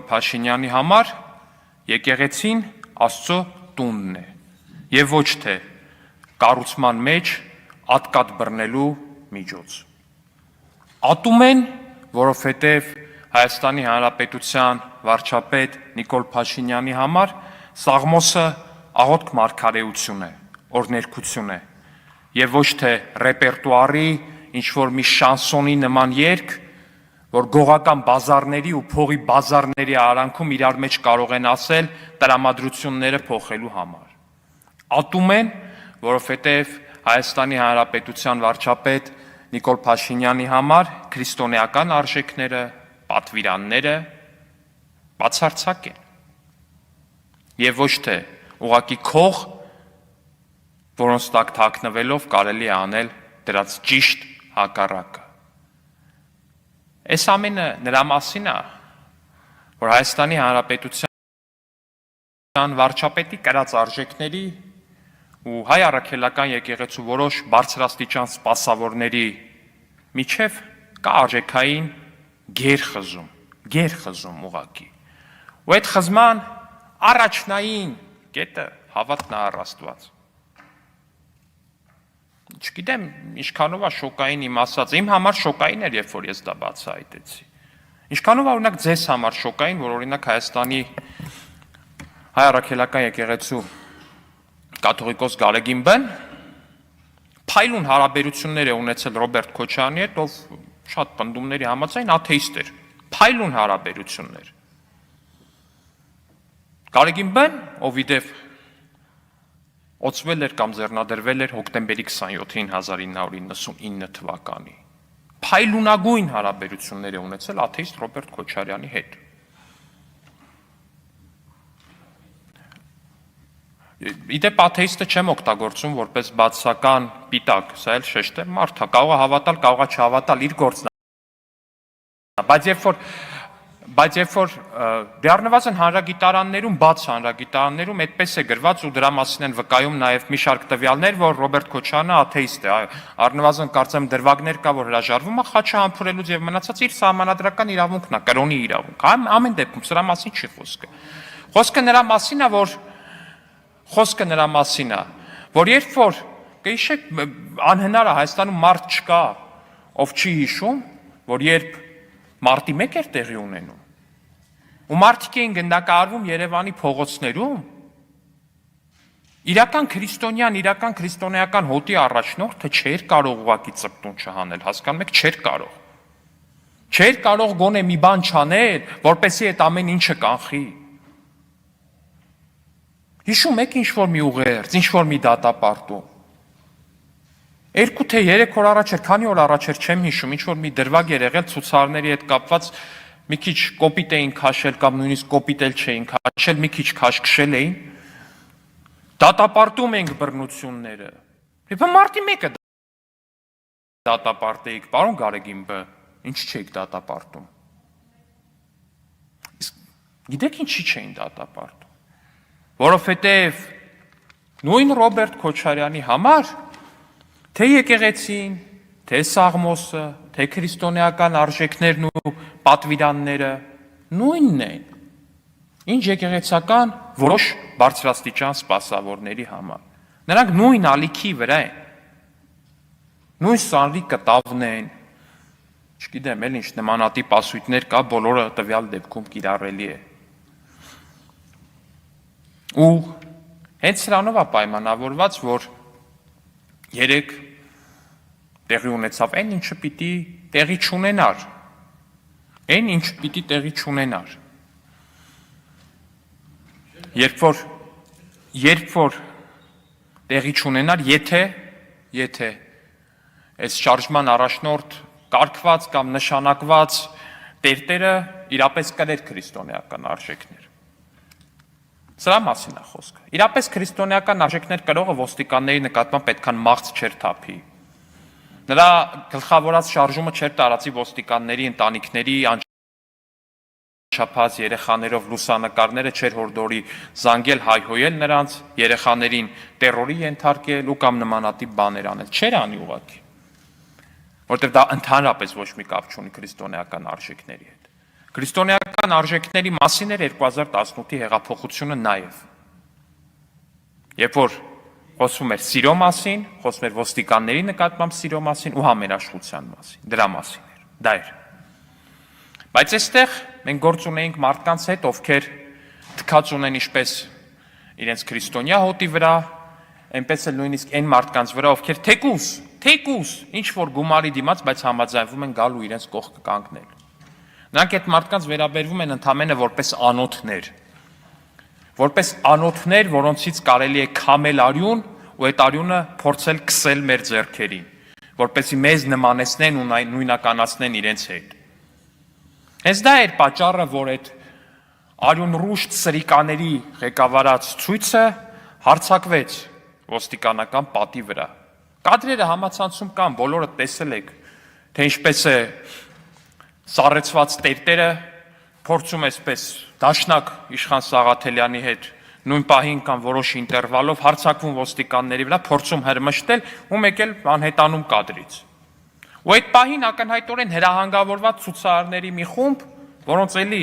Փաշինյանի համար եկեղեցին Աստծո տունն է եւ ոչ թե կառուցման մեջ ատկատ բռնելու միջոց։ Ատում են, որովհետեւ Հայաստանի Հանրապետության վարչապետ Նիկոլ Փաշինյանի համար Սաղմոսը աղոթք մարգարեություն է, օրհներգություն է եւ ոչ թե ռեպերտուարի ինչ-որ մի շանսոնի նման երգ, որ գողական բազարների ու փողի բազարների արանքում իրար մեջ կարող են ասել տրամադրությունները փոխելու համար։ Ատում են, որովհետև Հայաստանի Հանրապետության վարչապետ Նիկոլ Փաշինյանի համար քրիստոնեական արժեքները, պատվիրանները բացարձակ են։ Եվ ոչ թե ուղղակի քող, որոնց տակ թաքնվելով կարելի է անել դրանց ճիշտ հակառակը։ Այս ամենը նրա մասին է, որ Հայաստանի Հանրապետության վարչապետի կրած արժեքների ու հայ առաքելական եկեղեցու որոշ բարձրաստիճան սպասավորների միջև կա արժեքային գերխզում ուղղակի։ Ու այդ խզման առաջնային կետը հավատն առ Աստված։ Չգիտեմ, ինչքանով է շոկային իմ ասած, իմ համար շոկային էր, երբ որ ես դա բացահայտեցի։ Ինչքանով է օրինակ ձեզ համար շոկային, որ օրինակ Հայաստանի հայ առաքելական եկեղեցու կաթողիկոս Գարեգին Բեն փայլուն հարաբերություններ է ունեցել Ռոբերտ Քոչարյանի հետ, ով շատ պնդումների համաձայն աթեիստ էր։ Փայլուն հարաբերություններ։ Գարեգին Բեն, ով իդեպ օծվել էր կամ ձեռնադրվել էր հոկտեմբերի 27-ին 1999 թվականի։ Փայլունագույն հարաբերություններ է ունեցել աթեիստ Ռոբերտ Քոչարյանի հետ։ Իդեպ աթեիստը չեմ օգտագործում որպես բացական պիտակ, սա էլ շեշտ է, մարդ է, կարող է հավատալ, կարող է չհավատալ, իր գործն է։ Բայց երբ որ դե առնվազն հանրագիտարաններում, բաց հանրագիտարաններում այդպես է գրված ու դրա մասին են վկայում նաև մի շարք տվյալներ, որ Ռոբերտ Քոչարյանը աթեիստ է, առնվազն կարծեմ դրվագներ կա, որ հրաժարվում է խաչը համբուրելուց եւ մնացած իր սահմանադրական իրավունքն է, կրոնի իրավունք։ Ամեն դեպքում սրա մասին չի խոսքը։ Խոսքը նրա մասին է, որ երբ որ կհիշեք անհնար է Հայաստանում մարդ չկա, ով չի հիշում, որ երբ մարտի 1 էր տեղի ունենում, ու մարդիկ էին գնդակահարվում Երևանի փողոցներում, իրական քրիստոնեական հոտի առաջնորդը չէր կարող ուղղակի ծպտուն չհանել, հասկանում եք, չէր կարող գոնե մի բան չանել, որպեսզի այդ ամեն ինչը կանխի։ Հիշում եք ինչ-որ մի ուղերձ, ինչ-որ մի դատապարտում։ 2 թե 3 օր առաջ էր, քանի օր առաջ էր, չեմ հիշում, ինչ-որ մի դրվագ էր եղել ցուցարարների հետ կապված, մի քիչ կոպիտ էին քաշել կամ նույնիսկ կոպիտ էլ չէին քաշել, մի քիչ քաշքշել էին։ Դատապարտում ենք բռնությունները։ Եվ մարտի 1-ը դատապարտեիք, պարոն Գարեգին Բ, ինչ չէիք դատապարտում։ Գիտեք ինչի չէին դատապարտում։ Որովհետև նույն Ռոբերտ Քոչարյանի համար թե եկեղեցին, թե Սաղմոսը, թե քրիստոնեական արժեքներն ու պատվիրանները նույնն են, ինչ եկեղեցական որոշ բարձրաստիճան սպասավորների համար։ Նրանք նույն ալիքի վրա են, նույն սանրի կտավն են, չգիտեմ, էլ ինչ նմանատիպ ասույթներ կա, բոլորը տվյալ դեպքում կիրառելի է։ Ու հենց սրանով է պայմանավորված, որ երեք տեղի ունեցավ այն ինչը պիտի տեղի չունենար, երբ որ տեղի չունենար, եթե այս շարժման առաջնորդ կարգված կամ նշանակված տերտերը իրապես կրեր քրիստոնեական արժեքներ։ Սրա մասին է խոսքը։ Իրապես քրիստոնեական արժեքներ կրողը ոստիկանների նկատմամբ պետքան մաղց չէր թափի։ Նրա գլխավորած շարժումը չէր տարածի ոստիկանների ընտանիքների անչափահաս երեխաներով լուսանկարները, չէր հորդորի զանգել, հայհոյել նրանց, երեխաներին տերորի ենթարկել ու կամ նմանատիպ բաներ անել։ Չէր անի ուղղակի, որտեղ դա ընդհանրապես ոչ մի կապ չունի քրիստոնեական արժեքների հետ։ Քրիստոնեական արժեքների մասին էր 2018-ի հեղափոխությունը նաև։ Երբ որ խոսվում էր սիրո մասին, խոսվում էր ոստիկանների նկատմամբ սիրո մասին ու համերաշխության մասին, դրա մասին էր, դա էր։ Բայց այստեղ մենք գործ ունեինք մարդկանց հետ, ովքեր թքած ունեն ինչպես իրենց քրիստոնյա հոտի վրա, այնպես էլ նույնիսկ այն մարդկանց վրա, ովքեր թեկուս, ինչ որ գումարի դիմաց, բայց համաձայնվում են գալ ու իրենց կողքը կանգնել։ Նրանք այդ մարդկանց վերաբերվում են ընդամենը որպես անոթներ, որոնցից կարելի է քամել արյուն ու այդ արյունը փորձել քսել մեր ձեռքերին, որպեսզի մեզ նմանեցնեն ու նույնականացնեն իրենց հետ։ Հենց դա էր պատճառը, որ այդ արյունռուշտ սրիկաների ղեկավարած ցույցը հարձակվեց ոստիկանական պատի վրա։ Կադրերը համացանցում կան, բոլորը տեսել եք, թե ինչպես է սառեցված տերտերը փորձում այսպես դաշնակ Իշխան Սաղաթելյանի հետ նույն պահին կամ որոշ ինտերվալով հարձակվում ոստիկանների վրա, փորձում հրմշտել ու մեկ էլ անհետանում կադրից։ Ու այդ պահին ակնհայտորեն հրահանգավորված ցուցարարների մի խումբ, որոնց էլի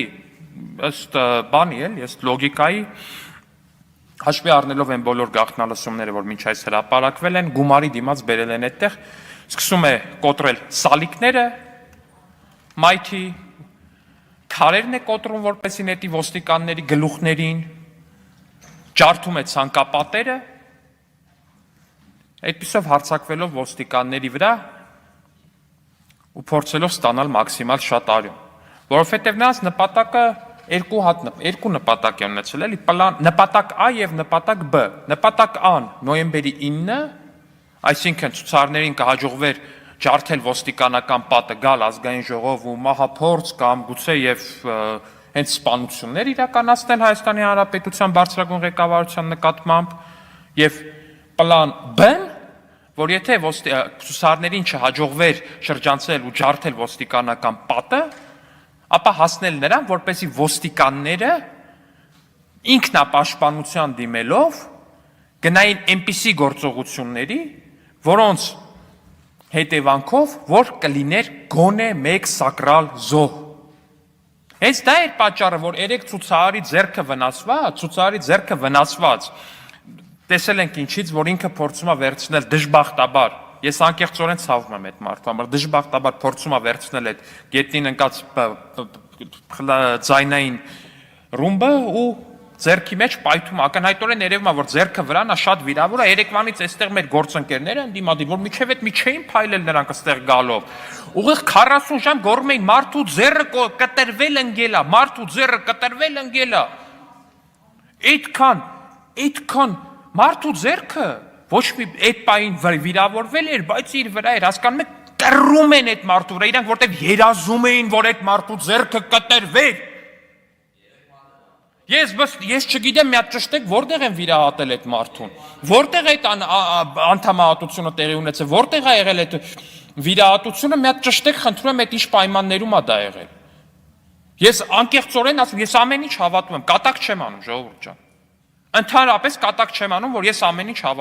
ըստ բանի էլի, ըստ լոգիկայի, հաշվի առնելով են բոլոր գաղտնալսումները, որ մինչ այս հրապարակվել են, գումարի դիմաց բերել են այդտեղ, սկսում է կոտրել սալիկները, մայթի, քարերն է կոտրում, որպեսզի նետի ոստիկանների գլուխներին, ջարդում է ցանկապատերը, այդպիսով հարձակվելով ոստիկանների վրա ու փորձելով ստանալ մաքսիմալ շատ արյուն, որովհետև նրանց նպատակը երկու նպատակ է ունեցել, էլի նպատակ A եւ նպատակ B։ Նպատակ A-ն նոյեմբերի 9-ը, այսինքն ցուցարարներին կհաջողվեր ջարդել ոստիկանական պատը, գալ ազգային ժողով ու մահափորձ կամ գուցե եւ հենց սպանություններ իրականացնել Հայաստանի Հանրապետության բարձրագույն ղեկավարության նկատմամբ եւ պլան B-ն, որ եթե ցուցարարներին չհաջողվեր շրջանցել ու ջարդել ոստիկանական պատը, ապա հասնել նրան, որպեսզի ոստիկանները ինքնապաշտպանության դիմելով գնային այնպիսի գործողությունների, որոնց հետևանքով, որ կլիներ գոնե մեկ սակրալ զոհ։ Հենց դա էր պատճառը, որ երեք ցուցարարի ձեռքը վնասված, տեսել ենք ինչից, որ ինքը փորձում է վերցնել դժբախտաբար, ես անկեղծորեն ցավում եմ այդ մարդու համար, դժբախտաբար փորձում է վերցնել այդ գետնին ընկած ձայնային ռումբը ու ձեռքի մեջ պայթում, ակնհայտորեն երևում է, որ ձեռքը վրան է շատ վիրավոր է, երեկվանից այստեղ մեր գործընկերները են դիմադիր, որ միջև այդ մի չէին փայլել նրանք այստեղ գալով։ Ուղիղ 40 ժամ գոռում էին մարդու ձեռը կտրվել ընկել է։ Այդքան մարդու ձեռքը ոչ մի այդ պահին վիրավորվել էր, բայց իր վրա էր, հասկանում եք, կռում են այդ մարդու վրա, իրանք որտեվ երազում էին, որ այդ մարդու ձեռքը կտրվեր։ Ես չգիտեմ, մի հատ ճշտեք, որտեղ են վիրահատել այդ մարդուն, որտեղ այդ անդամահատությունը տեղի ունեցել, որտեղ է եղել այդ վիրահատությունը, մի հատ ճշտեք, խնդրում եմ, այդ ինչ պայմաններում է դա եղել։ Ես անկեղծորեն ասում, ես ամեն ինչ հավատում եմ, կատակ չեմ անում, ժողովուրդ ջան։ Ընդհանրապես կատակ չեմ անում, որ ես ամեն ինչ հավատում